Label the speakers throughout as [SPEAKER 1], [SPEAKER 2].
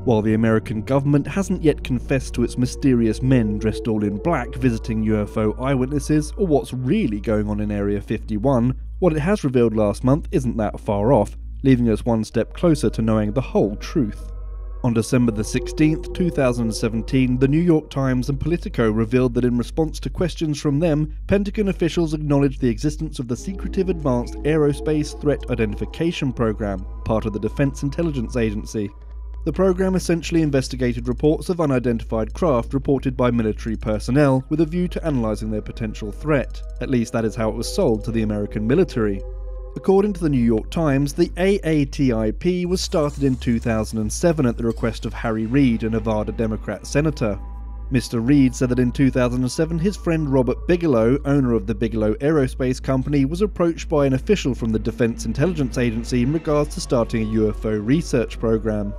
[SPEAKER 1] While the American government hasn't yet confessed to its mysterious men dressed all in black visiting UFO eyewitnesses or what's really going on in Area 51, what it has revealed last month isn't that far off, leaving us one step closer to knowing the whole truth. On December the 16th, 2017, the New York Times and Politico revealed that in response to questions from them, Pentagon officials acknowledged the existence of the secretive Advanced Aerospace Threat Identification Program, part of the Defense Intelligence Agency. The program essentially investigated reports of unidentified craft reported by military personnel with a view to analysing their potential threat. At least that is how it was sold to the American military. According to the New York Times, the AATIP was started in 2007 at the request of Harry Reid, a Nevada Democrat senator. Mr. Reid said that in 2007 his friend Robert Bigelow, owner of the Bigelow Aerospace Company, was approached by an official from the Defense Intelligence Agency in regards to starting a UFO research program.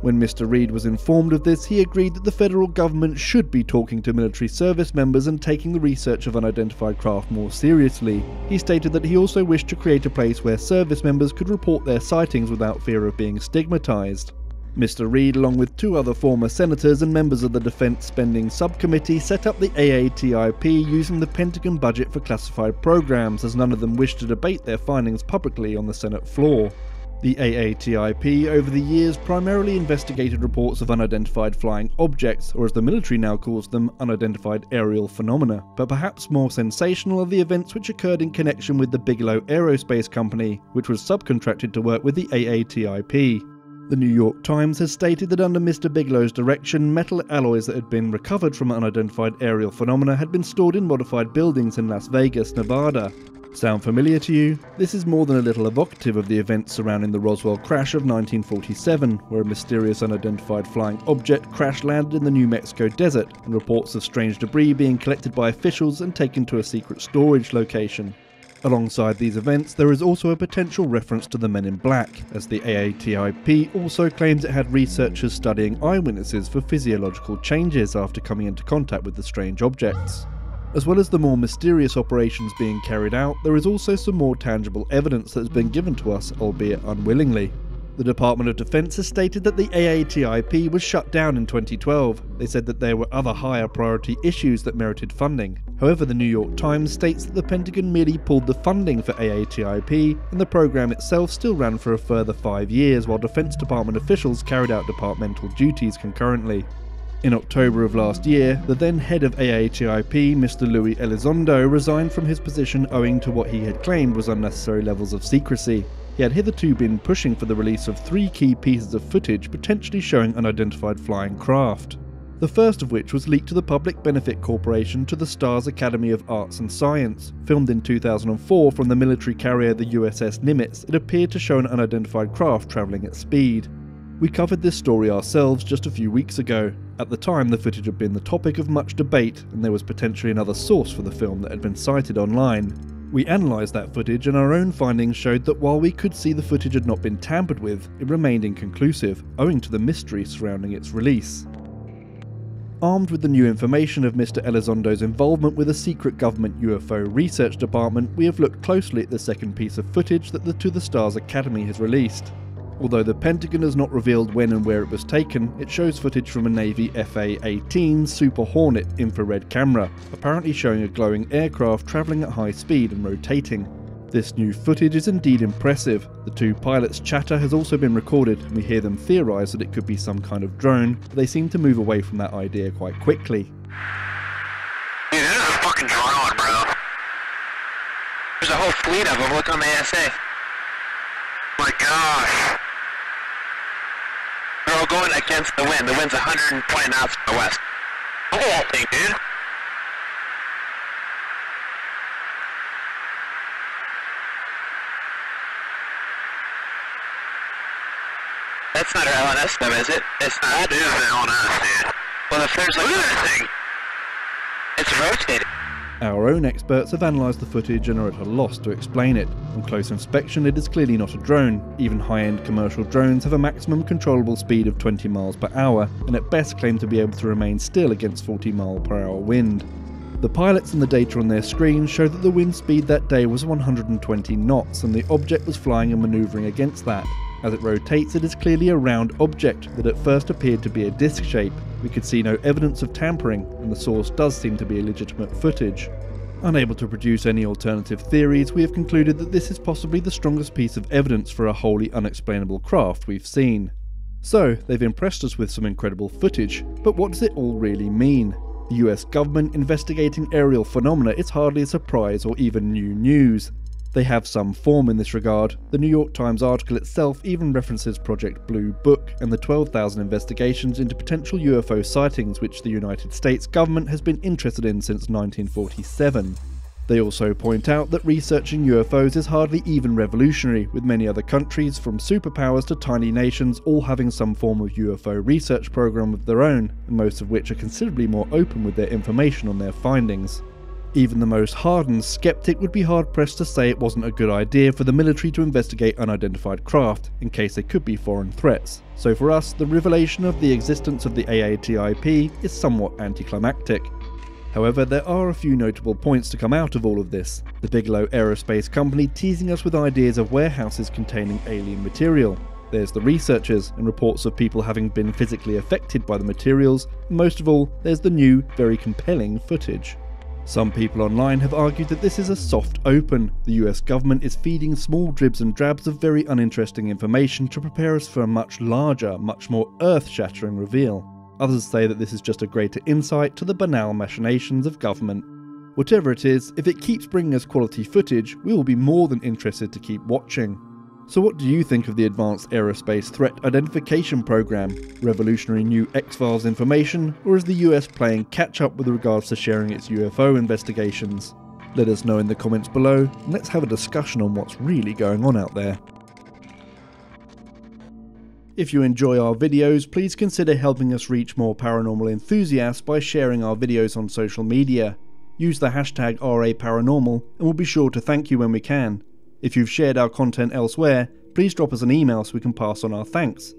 [SPEAKER 1] When Mr. Reid was informed of this, he agreed that the federal government should be talking to military service members and taking the research of unidentified craft more seriously. He stated that he also wished to create a place where service members could report their sightings without fear of being stigmatized. Mr. Reid, along with two other former senators and members of the Defense Spending Subcommittee, set up the AATIP using the Pentagon budget for classified programs, as none of them wished to debate their findings publicly on the Senate floor. The AATIP over the years primarily investigated reports of unidentified flying objects, or as the military now calls them, unidentified aerial phenomena, but perhaps more sensational are the events which occurred in connection with the Bigelow Aerospace Company, which was subcontracted to work with the AATIP. The New York Times has stated that under Mr. Bigelow's direction, metal alloys that had been recovered from unidentified aerial phenomena had been stored in modified buildings in Las Vegas, Nevada. Sound familiar to you? This is more than a little evocative of the events surrounding the Roswell crash of 1947, where a mysterious unidentified flying object crash-landed in the New Mexico desert, and reports of strange debris being collected by officials and taken to a secret storage location. Alongside these events, there is also a potential reference to the Men in Black, as the AATIP also claims it had researchers studying eyewitnesses for physiological changes after coming into contact with the strange objects. As well as the more mysterious operations being carried out, there is also some more tangible evidence that has been given to us, albeit unwillingly. The Department of Defense has stated that the AATIP was shut down in 2012. They said that there were other higher priority issues that merited funding. However, the New York Times states that the Pentagon merely pulled the funding for AATIP, and the program itself still ran for a further 5 years while Defense Department officials carried out departmental duties concurrently. In October of last year, the then head of AATIP, Mr. Louis Elizondo, resigned from his position owing to what he had claimed was unnecessary levels of secrecy. He had hitherto been pushing for the release of 3 key pieces of footage potentially showing unidentified flying craft. The first of which was leaked to the Public Benefit Corporation to the Stars Academy of Arts and Science. Filmed in 2004 from the military carrier the USS Nimitz, it appeared to show an unidentified craft travelling at speed. We covered this story ourselves just a few weeks ago. At the time, the footage had been the topic of much debate, and there was potentially another source for the film that had been cited online. We analysed that footage, and our own findings showed that while we could see the footage had not been tampered with, it remained inconclusive, owing to the mystery surrounding its release. Armed with the new information of Mr. Elizondo's involvement with a secret government UFO research department, we have looked closely at the second piece of footage that the To the Stars Academy has released. Although the Pentagon has not revealed when and where it was taken, it shows footage from a Navy FA-18 Super Hornet infrared camera, apparently showing a glowing aircraft travelling at high speed and rotating. This new footage is indeed impressive. The 2 pilots' chatter has also been recorded, and we hear them theorise that it could be some kind of drone, but they seem to move away from that idea quite quickly.
[SPEAKER 2] Dude, this is a fucking drone, bro. There's a whole fleet of them. Look on the ASA. My gosh. They're all going against the wind. The wind's 120 knots to the west. Look at that thing, dude. That's not our LNS stuff, is it? It's not. That is an LNS, dude. Well, if there's like... Look at that thing. It's rotating.
[SPEAKER 1] Our own experts have analysed the footage and are at a loss to explain it. On close inspection, it is clearly not a drone. Even high-end commercial drones have a maximum controllable speed of 20 miles per hour, and at best claim to be able to remain still against 40 mile per hour wind. The pilots and the data on their screens show that the wind speed that day was 120 knots, and the object was flying and manoeuvring against that. As it rotates, it is clearly a round object that at first appeared to be a disc shape. We could see no evidence of tampering, and the source does seem to be legitimate footage. Unable to produce any alternative theories, we have concluded that this is possibly the strongest piece of evidence for a wholly unexplainable craft we've seen. So, they've impressed us with some incredible footage, but what does it all really mean? The US government investigating aerial phenomena is hardly a surprise or even new news. They have some form in this regard. The New York Times article itself even references Project Blue Book and the 12,000 investigations into potential UFO sightings which the United States government has been interested in since 1947. They also point out that researching UFOs is hardly even revolutionary, with many other countries, from superpowers to tiny nations, all having some form of UFO research program of their own, and most of which are considerably more open with their information on their findings. Even the most hardened skeptic would be hard-pressed to say it wasn't a good idea for the military to investigate unidentified craft, in case they could be foreign threats. So for us, the revelation of the existence of the AATIP is somewhat anticlimactic. However, there are a few notable points to come out of all of this. The Bigelow Aerospace Company teasing us with ideas of warehouses containing alien material. There's the researchers and reports of people having been physically affected by the materials, and most of all, there's the new, very compelling footage. Some people online have argued that this is a soft open. The US government is feeding small dribs and drabs of very uninteresting information to prepare us for a much larger, much more earth-shattering reveal. Others say that this is just a greater insight to the banal machinations of government. Whatever it is, if it keeps bringing us quality footage, we will be more than interested to keep watching. So what do you think of the Advanced Aerospace Threat Identification Program? Revolutionary new X-Files information, or is the US playing catch-up with regards to sharing its UFO investigations? Let us know in the comments below, and let's have a discussion on what's really going on out there. If you enjoy our videos, please consider helping us reach more paranormal enthusiasts by sharing our videos on social media. Use the hashtag #RAParanormal, and we'll be sure to thank you when we can. If you've shared our content elsewhere, please drop us an email so we can pass on our thanks.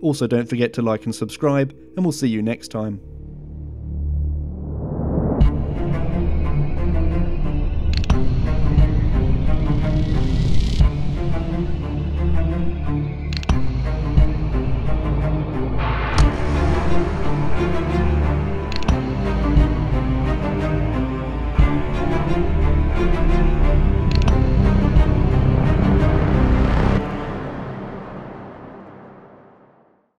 [SPEAKER 1] Also, don't forget to like and subscribe, and we'll see you next time.